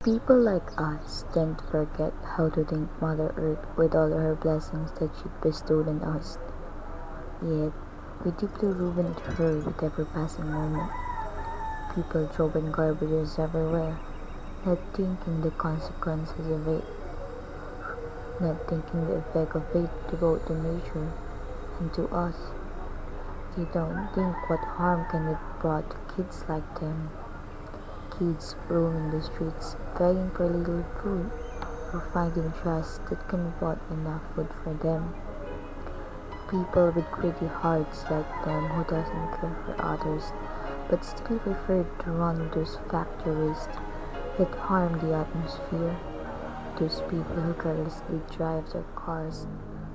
People like us tend to forget how to thank Mother Earth with all her blessings that she bestowed on us. Yet, we deeply ruined her with every passing moment. People throwing garbages everywhere, not thinking the consequences of it, not thinking the effect of it to both to nature and to us. They don't think what harm can it brought to kids like them. Kids roaming the streets, begging for little food, or finding trash that can bought enough food for them. People with greedy hearts like them who doesn't care for others, but still prefer to run those factories that harm the atmosphere. Those people who carelessly drive their cars,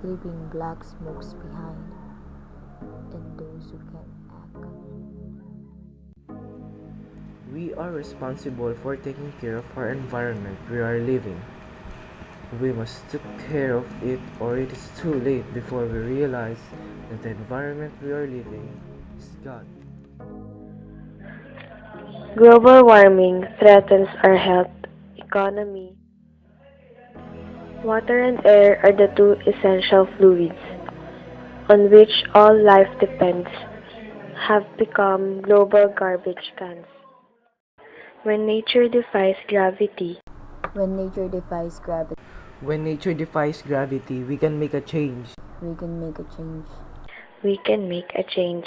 leaving black smokes behind, and those who can act. We are responsible for taking care of our environment we are living. We must take care of it or it is too late before we realize that the environment we are living is God. Global warming threatens our health, economy. Water and air are the two essential fluids on which all life depends, have become global garbage cans. When nature defies gravity, When nature defies gravity, When nature defies gravity, we can make a change. we can make a change. we can make a change.